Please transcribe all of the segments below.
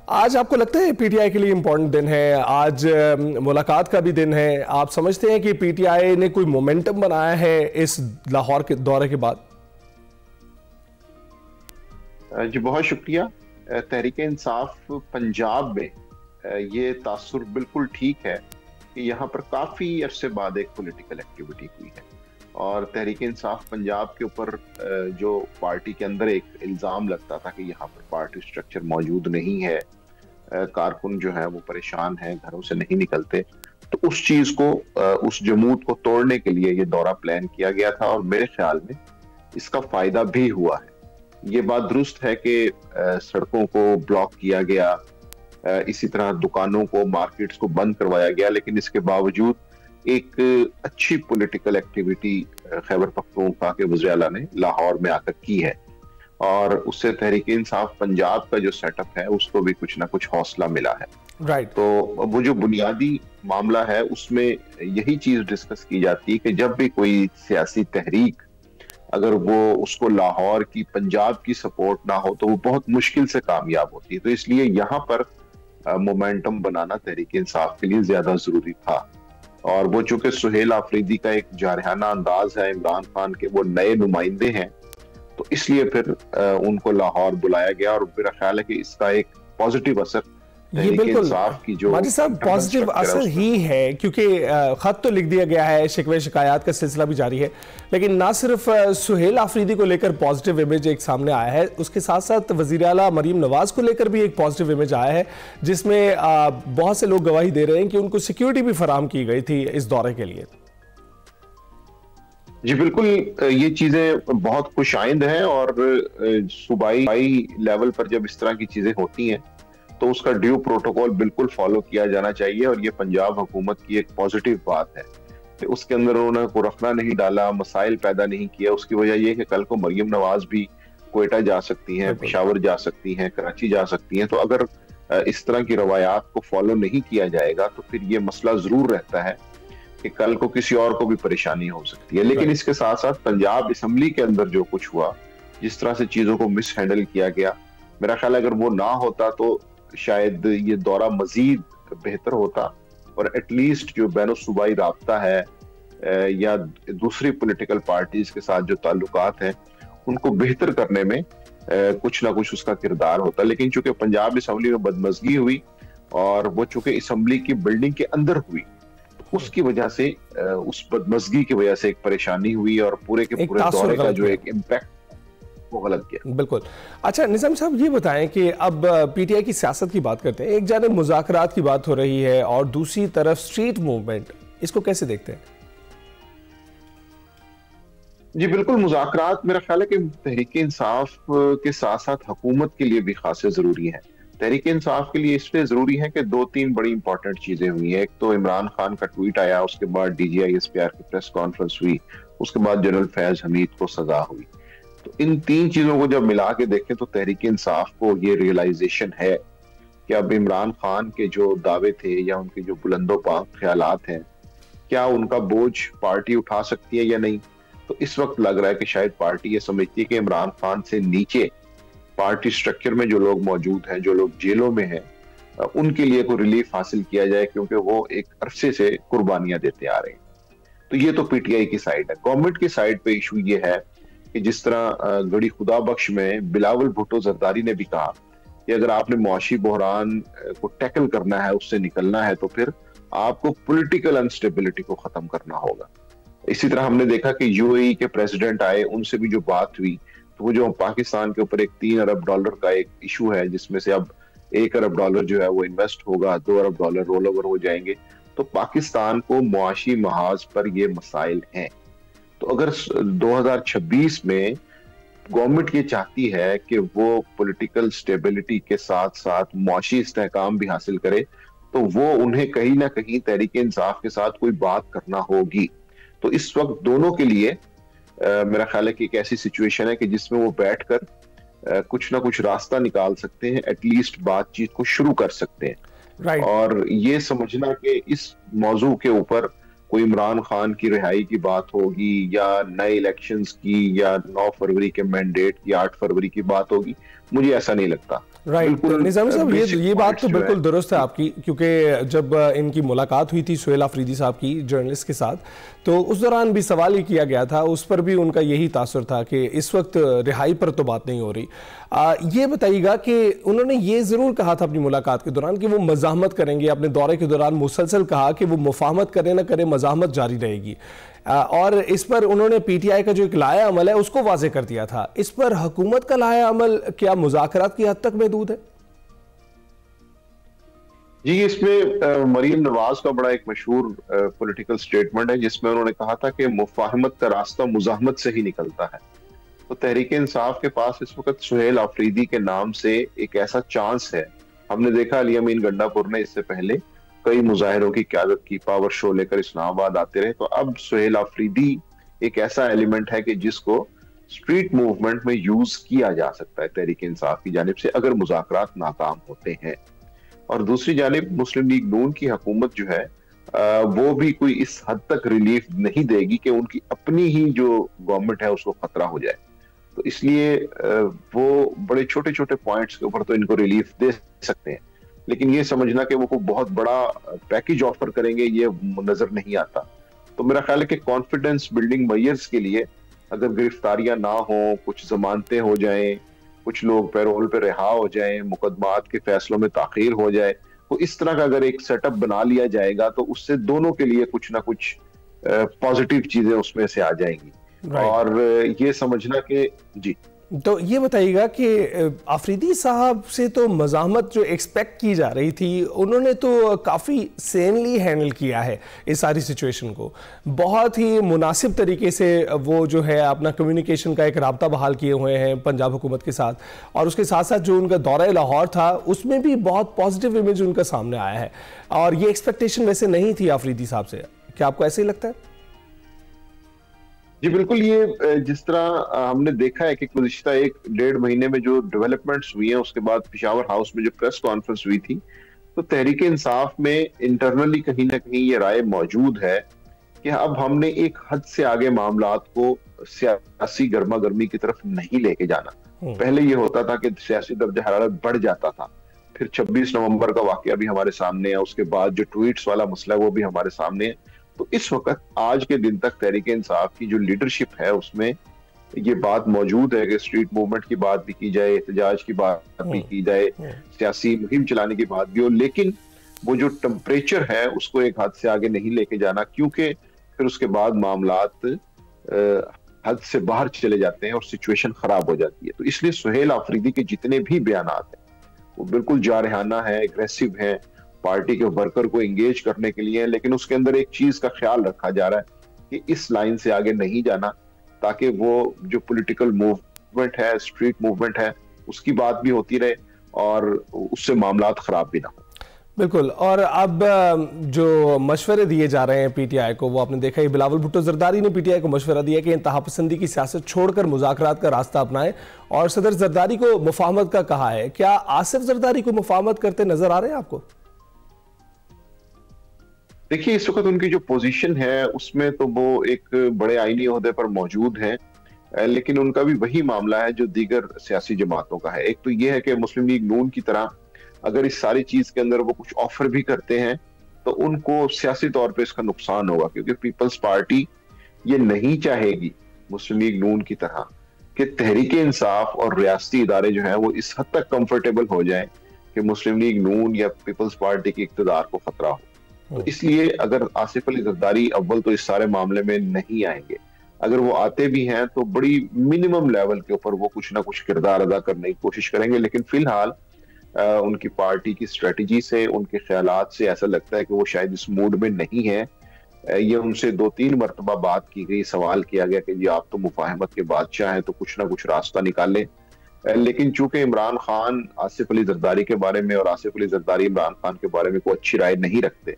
آج آپ کو لگتا ہے پی ٹی آئی کے لیے امپورٹنٹ دن ہے، آج ملاقات کا بھی دن ہے، آپ سمجھتے ہیں کہ پی ٹی آئی نے کوئی مومنٹم بنایا ہے اس لاہور کے دورے کے بعد؟ جی بہت شکریہ۔ تحریک انصاف پنجاب میں یہ تاثر بالکل ٹھیک ہے کہ یہاں پر کافی عرصے بعد ایک پولیٹیکل ایکٹیویٹی ہوئی ہے، اور تحریک انصاف پنجاب کے اوپر جو پارٹی کے اندر ایک الزام لگتا تھا کہ یہاں پر پارٹی سٹرکچر موجود نہیں ہے، کارکن جو ہیں وہ پریشان ہیں، گھروں سے نہیں نکلتے، تو اس چیز کو، اس جمود کو توڑنے کے لیے یہ دورہ پلان کیا گیا تھا، اور میرے خیال میں اس کا فائدہ بھی ہوا ہے۔ یہ بات درست ہے کہ سڑکوں کو بلاک کیا گیا، اسی طرح دکانوں کو، مارکیٹس کو بند کروایا گیا، لیکن اس کے باوجود ایک اچھی پولیٹیکل ایکٹیویٹی خیبر پختونخوا کے وزیر اعلیٰ نے لاہور میں آ کر کی ہے، اور اس سے تحریک انصاف پنجاب کا جو سیٹ اپ ہے اس کو بھی کچھ نہ کچھ حوصلہ ملا ہے۔ تو وہ جو بنیادی معاملہ ہے اس میں یہی چیز ڈسکس کی جاتی ہے کہ جب بھی کوئی سیاسی تحریک اگر وہ اس کو لاہور کی، پنجاب کی سپورٹ نہ ہو تو وہ بہت مشکل سے کامیاب ہوتی ہے، تو اس لیے یہاں پر مومنٹم بنانا تحریک انصاف کے لیے زیادہ ضروری تھا۔ اور وہ چونکہ سہیل آفریدی کا ایک جارحانہ انداز ہے، عمران خان کے وہ نئے نمائندے ہیں، تو اس لیے پھر ان کو لاہور بلایا گیا، اور میرا خیال ہے کہ اس کا ایک پازیٹیو اثر یہ بالکل ماجد صاحب پازیٹیو اثر ہی ہے، کیونکہ خط تو لکھ دیا گیا ہے، شکوے شکایات کا سلسلہ بھی جاری ہے، لیکن نہ صرف سہیل آفریدی کو لے کر پازیٹیو امیج ایک سامنے آیا ہے، اس کے ساتھ ساتھ وزیر اعلیٰ مریم نواز کو لے کر بھی ایک پازیٹیو امیج آیا ہے، جس میں بہت سے لوگ گواہی دے رہے ہیں کہ ان کو سیکیورٹی بھی فراہم کی گئی تھی اس دورے کے لیے۔ جی بالکل، یہ چیزیں بہت خوش آئند ہیں، اور صوبائی لیول پر جب اس طرح کی چیزیں ہوتی ہیں تو اس کا ڈیو پروٹوکول بالکل فالو کیا جانا چاہیے، اور یہ پنجاب حکومت کی ایک پازیٹیو بات ہے کہ اس کے اندر انہوں نے کوئی رخنہ نہیں ڈالا، مسائل پیدا نہیں کیا۔ اس کی وجہ یہ کہ کل کو مریم نواز بھی کوئٹہ جا سکتی ہیں، پشاور جا سکتی ہیں، کراچی جا سکتی ہیں، تو اگر اس طرح کی روایات کو فالو نہیں کیا جائے گا تو پھر یہ مسئلہ ضرور رہتا ہے کہ کل کو کسی اور کو بھی پریشانی ہو سکتی ہے۔ لیکن اس کے ساتھ ساتھ پنجاب اسمبلی کے اندر جو کچھ ہوا، جس طرح سے چیزوں کو مس ہینڈل کیا گیا، میرا خیال اگر وہ نہ ہوتا تو شاید یہ دورہ مزید بہتر ہوتا، اور ایٹ لیسٹ جو بین الصوبائی رابطہ ہے یا دوسری پولیٹیکل پارٹیز کے ساتھ جو تعلقات ہیں ان کو بہتر کرنے میں کچھ نہ کچھ اس کا کردار ہوتا۔ لیکن چونکہ پنجاب اسمبلی میں بدمزگی ہوئی، اور وہ چونکہ اسمبلی کی بلڈنگ کے اندر ہوئی، اس کی وجہ سے، اس بدمزگی کی وجہ سے ایک پریشانی ہوئی، اور پورے کے پورے دورے کا جو ایک امپیکٹ وہ غلط کیا۔ بالکل۔ اچھا نظام صاحب یہ بتائیں کہ اب پی ٹی آئی کی سیاست کی بات کرتے ہیں، ایک جانب مذاکرات کی بات ہو رہی ہے اور دوسری طرف سٹریٹ موومنٹ، اس کو کیسے دیکھتے ہیں؟ جی بالکل، مذاکرات میرا خیال ہے کہ تحریک انصاف کے ساتھ ساتھ حکومت کے لیے بھی خاصے ضروری ہیں۔ تحریک انصاف کے لیے اس لیے ضروری ہے کہ دو تین بڑی امپورٹنٹ چیزیں ہوئی ہیں۔ ایک تو عمران خان کا ٹویٹ آیا، اس کے بعد D G I S P R کی پریس کانفرنس ہوئی، اس کے بعد جنرل فیض حمید کو سزا ہوئی۔ تو ان تین چیزوں کو جب ملا کے دیکھیں تو تحریک انصاف کو یہ ریئلائزیشن ہے کہ اب عمران خان کے جو دعوے تھے یا ان کے جو بلند و پاک خیالات ہیں، کیا ان کا بوجھ پارٹی اٹھا سکتی ہے یا نہیں۔ تو اس وقت لگ رہا ہے کہ شاید پارٹی یہ سمجھتی ہے کہ عمران خان سے نیچے پارٹی سٹرکچر میں جو لوگ موجود ہیں، جو لوگ جیلوں میں ہیں، ان کے لیے کوئی ریلیف حاصل کیا جائے، کیونکہ وہ ایک عرصے سے قربانیاں دیتے آ رہے ہیں۔ تو یہ تو پی ٹی آئی کی سائڈ ہے۔ گورنمنٹ کی سائڈ پہ ایشو یہ ہے کہ جس طرح گڑی خدا بخش میں بلاول بھٹو زرداری نے بھی کہا کہ اگر آپ نے معاشی بحران کو ٹیکل کرنا ہے، اس سے نکلنا ہے، تو پھر آپ کو پولیٹیکل انسٹیبلٹی کو ختم کرنا ہوگا۔ اسی طرح ہم نے دیکھا کہ یو اے ای کے پریزیڈنٹ آئے، ان سے بھی جو بات ہوئی، تو وہ جو پاکستان کے اوپر ایک $3 ارب کا ایک ایشو ہے، جس میں سے اب $1 ارب جو ہے وہ انویسٹ ہوگا، $2 ارب رول اوور ہو جائیں گے، تو پاکستان کو معاشی محاذ پر یہ مسائل ہیں۔ تو اگر 2026 میں گورنمنٹ یہ چاہتی ہے کہ وہ پولیٹیکل سٹیبلٹی کے ساتھ ساتھ معاشی استحکام بھی حاصل کرے، تو وہ انہیں کہیں نہ کہیں تحریک انصاف کے ساتھ کوئی بات کرنا ہوگی۔ تو اس وقت دونوں کے لیے میرا خیال ہے کہ ایک ایسی سچویشن ہے کہ جس میں وہ بیٹھ کر کچھ نہ کچھ راستہ نکال سکتے ہیں، ایٹ لیسٹ بات چیت کو شروع کر سکتے ہیں۔ اور یہ سمجھنا کہ اس موضوع کے اوپر کوئی عمران خان کی رہائی کی بات ہوگی، یا نئے الیکشنز کی، یا 9 فروری کے مینڈیٹ کی، 8 فروری کی بات ہوگی، مجھے ایسا نہیں لگتا۔ رائٹ نظامی صاحب، یہ بات تو بالکل درست ہے آپ کی، کیونکہ جب ان کی ملاقات ہوئی تھی سہیل آفریدی صاحب کی جرنلسٹ کے ساتھ، تو اس دوران بھی سوال ہی کیا گیا تھا، اس پر بھی ان کا یہی تاثر تھا کہ اس وقت رہائی پر تو بات نہیں ہو رہی. یہ بتائیے گا کہ انہوں نے یہ ضرور کہا تھا اپنی ملاقات کے دوران کہ وہ مزاحمت کریں گے، اپنے دورے کے دوران مسلسل کہا کہ وہ مفاہمت کرے نہ کرے مزاحمت جاری رہے گی، اور اس پر انہوں نے پی ٹی آئی کا جو ایک لائحہ عمل ہے اس کو واضح کر دیا تھا. اس پر حکومت کا لائحہ عمل کیا مذاکرات کی حد تک محدود ہے؟ جی، اس میں مریم نواز کا بڑا ایک مشہور پولیٹیکل سٹیٹمنٹ ہے جس میں انہوں نے کہا تھا کہ مفاہمت کا راستہ مزاحمت سے ہی نکلتا ہے. تو تحریک انصاف کے پاس اس وقت سہیل آفریدی کے نام سے ایک ایسا چانس ہے. ہم نے دیکھا علی امین گنڈا پور نے اس سے پہلے کئی مظاہروں کی قیادت کی، پاور شو لے کر اسلام آباد آتے رہے. تو اب سہیل آفریدی ایک ایسا ایلیمنٹ ہے کہ جس کو اسٹریٹ موومنٹ میں یوز کیا جا سکتا ہے تحریک انصاف کی جانب سے اگر مذاکرات ناکام ہوتے ہیں. اور دوسری جانب مسلم لیگ نون کی حکومت جو ہے وہ بھی کوئی اس حد تک ریلیف نہیں دے گی کہ ان کی اپنی ہی جو گورنمنٹ ہے اس کو خطرہ ہو جائے. تو اس لیے وہ بڑے چھوٹے چھوٹے پوائنٹس کے اوپر تو ان کو ریلیف دے سکتے ہیں، لیکن یہ سمجھنا کہ وہ بہت بڑا پیکیج آفر کریں گے یہ نظر نہیں آتا. تو میرا خیال ہے کہ کانفیڈنس بلڈنگ میئرز کے لیے اگر گرفتاریاں نہ ہوں، کچھ ضمانتیں ہو جائیں، کچھ لوگ پیرول پہ رہا ہو جائیں، مقدمات کے فیصلوں میں تاخیر ہو جائے، تو اس طرح کا اگر ایک سیٹ اپ بنا لیا جائے گا تو اس سے دونوں کے لیے کچھ نہ کچھ پازیٹیو چیزیں اس میں سے آ جائیں گی. اور یہ سمجھنا کہ جی، تو یہ بتائیے گا کہ آفریدی صاحب سے تو مزاحمت جو ایکسپیکٹ کی جا رہی تھی انہوں نے تو کافی سینلی ہینڈل کیا ہے اس ساری سچویشن کو، بہت ہی مناسب طریقے سے وہ جو ہے اپنا کمیونیکیشن کا ایک رابطہ بحال کیے ہوئے ہیں پنجاب حکومت کے ساتھ، اور اس کے ساتھ ساتھ جو ان کا دورہ لاہور تھا اس میں بھی بہت پازیٹیو امیج ان کا سامنے آیا ہے، اور یہ ایکسپیکٹیشن ویسے نہیں تھی آفریدی صاحب سے. کیا آپ کو ایسے ہی لگتا ہے؟ جی بالکل. یہ جس طرح ہم نے دیکھا ہے کہ گزشتہ 1-1.5 مہینے میں جو ڈیولپمنٹس ہوئی ہیں، اس کے بعد پشاور ہاؤس میں جو پریس کانفرنس ہوئی تھی، تو تحریک انصاف میں انٹرنلی کہیں نہ کہیں یہ رائے موجود ہے کہ اب ہم نے ایک حد سے آگے معاملات کو سیاسی گرما گرمی کی طرف نہیں لے کے جانا. پہلے یہ ہوتا تھا کہ سیاسی درجہ حرارت بڑھ جاتا تھا، پھر 26 نومبر کا واقعہ بھی ہمارے سامنے ہے، اس کے بعد جو ٹویٹس والا مسئلہ ہے وہ بھی ہمارے سامنے ہے. تو اس وقت آج کے دن تک تحریک انصاف کی جو لیڈرشپ ہے اس میں یہ بات موجود ہے کہ اسٹریٹ موومنٹ کی بات بھی کی جائے، احتجاج کی بات بھی کی جائے، سیاسی مہم چلانے کی بات بھی ہو، لیکن وہ جو ٹمپریچر ہے اس کو ایک حد سے آگے نہیں لے کے جانا، کیونکہ پھر اس کے بعد معاملات حد سے باہر چلے جاتے ہیں اور سچویشن خراب ہو جاتی ہے. تو اس لیے سہیل آفریدی کے جتنے بھی بیانات ہیں وہ بالکل جارحانہ ہیں، اگریسو ہیں، پارٹی کے ورکر کو انگیج کرنے کے لیے، لیکن اس کے اندر ایک چیز کا خیال رکھا جا رہا ہے کہ اس لائن سے آگے نہیں جانا، تاکہ وہ جو پولیٹیکل موومنٹ ہے، اسٹریٹ موومنٹ ہے، اس کی بات بھی ہوتی رہے اور اس سے معاملات خراب بھی نہ ہو. بالکل. اور اب جو مشورے دیے جا رہے ہیں پی ٹی آئی کو، وہ آپ نے دیکھا ہے بلاول بھٹو زرداری نے پی ٹی آئی کو مشورہ دیا کہ انتہا پسندی کی سیاست چھوڑ کر مذاکرات کا راستہ اپنائیں، اور صدر زرداری کو مفاہمت کا کہا ہے. کیا آصف زرداری کو مفاہمت کرتے نظر آ رہے ہیں آپ کو؟ دیکھیے اس وقت ان کی جو پوزیشن ہے اس میں تو وہ ایک بڑے آئینی عہدے پر موجود ہیں، لیکن ان کا بھی وہی معاملہ ہے جو دیگر سیاسی جماعتوں کا ہے. ایک تو یہ ہے کہ مسلم لیگ نون کی طرح اگر اس ساری چیز کے اندر وہ کچھ آفر بھی کرتے ہیں تو ان کو سیاسی طور پہ اس کا نقصان ہوگا، کیونکہ پیپلز پارٹی یہ نہیں چاہے گی مسلم لیگ نون کی طرح کہ تحریک انصاف اور ریاستی ادارے جو ہیں وہ اس حد تک کمفرٹیبل ہو جائیں کہ مسلم لیگ نون یا پیپلز پارٹی کے اقتدار کو خطرہ ہو. تو اس لیے اگر آصف علی زرداری اول تو اس سارے معاملے میں نہیں آئیں گے، اگر وہ آتے بھی ہیں تو بڑی منیمم لیول کے اوپر وہ کچھ نہ کچھ کردار ادا کرنے کی کوشش کریں گے. لیکن فی الحال ان کی پارٹی کی اسٹریٹجی سے، ان کے خیالات سے ایسا لگتا ہے کہ وہ شاید اس موڈ میں نہیں ہیں. یہ ان سے 2-3 مرتبہ بات کی گئی، سوال کیا گیا کہ جی آپ تو مفاہمت کے بادشاہ ہیں تو کچھ نہ کچھ راستہ نکالیں، لیکن چونکہ عمران خان آصف علی زرداری کے بارے میں اور آصف علی زرداری عمران خان کے بارے میں کوئی اچھی رائے نہیں رکھتے،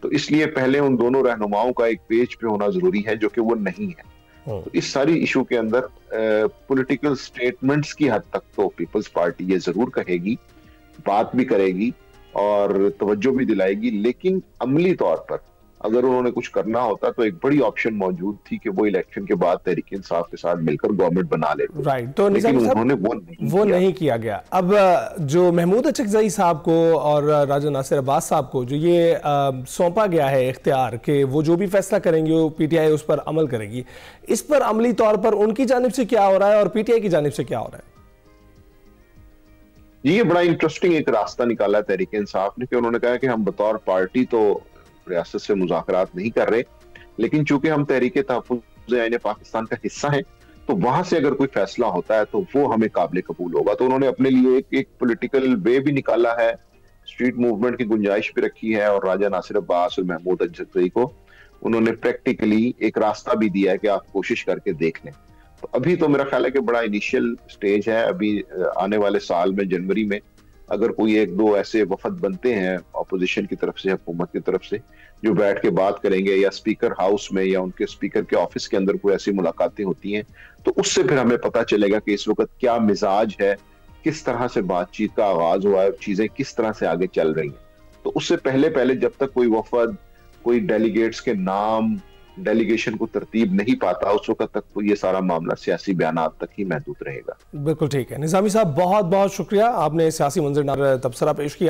تو اس لیے پہلے ان دونوں رہنماؤں کا ایک پیج پہ ہونا ضروری ہے، جو کہ وہ نہیں ہے. تو اس ساری ایشو کے اندر پولیٹیکل سٹیٹمنٹس کی حد تک تو پیپلز پارٹی یہ ضرور کہے گی، بات بھی کرے گی اور توجہ بھی دلائے گی، لیکن عملی طور پر اگر انہوں نے کچھ کرنا ہوتا تو ایک بڑی آپشن موجود تھی کہ وہ الیکشن کے بعد تحریک انصاف کے ساتھ مل کر گورنمنٹ بنا لیتے. رائٹ, تو نظامی صاحب وہ نہیں کیا گیا. اب جو محمود اچکزئی صاحب کو اور راجہ ناصر عباس صاحب کو جو یہ سونپا گیا ہے اختیار کہ وہ جو بھی فیصلہ کریں گے وہ پی ٹی آئی اس پر عمل کرے گی, اس پر عملی طور پر ان کی جانب سے کیا ہو رہا ہے اور پی ٹی آئی کی جانب سے کیا ہو رہا ہے؟ یہ بڑا انٹرسٹنگ ایک راستہ نکالا ہے تحریک انصاف نے کہ انہوں نے کہا کہ ہم بطور پارٹی تو ریاست سے مذاکرات نہیں کر رہے, لیکن چونکہ ہم تحریک تحفظ آئین پاکستان کا حصہ ہیں تو وہاں سے اگر کوئی فیصلہ ہوتا ہے تو وہ ہمیں قابل قبول ہوگا. تو انہوں نے اپنے لیے ایک پولیٹیکل وے بھی نکالا ہے, اسٹریٹ موومنٹ کی گنجائش بھی رکھی ہے, اور راجہ ناصر عباس اور محمود اچکزئی کو انہوں نے پریکٹیکلی ایک راستہ بھی دیا ہے کہ آپ کوشش کر کے دیکھ لیں. تو ابھی تو میرا خیال ہے کہ بڑا انیشیل سٹیج ہے. ابھی آنے والے سال میں جنوری میں اگر کوئی ایک دو ایسے وفد بنتے ہیں اپوزیشن کی طرف سے, حکومت کی طرف سے, جو بیٹھ کے بات کریں گے, یا اسپیکر ہاؤس میں یا ان کے اسپیکر کے آفس کے اندر کوئی ایسی ملاقاتیں ہوتی ہیں, تو اس سے پھر ہمیں پتہ چلے گا کہ اس وقت کیا مزاج ہے, کس طرح سے بات چیت کا آغاز ہوا ہے اور چیزیں کس طرح سے آگے چل رہی ہیں. تو اس سے پہلے جب تک کوئی وفد, کوئی ڈیلیگیٹس کے نام, ڈیلیگیشن کو ترتیب نہیں پاتا, اس وقت تک تو یہ سارا معاملہ سیاسی بیانات تک ہی محدود رہے گا. بالکل ٹھیک ہے. نظامی صاحب بہت بہت شکریہ, آپ نے سیاسی منظر تبصرہ پیش کیا.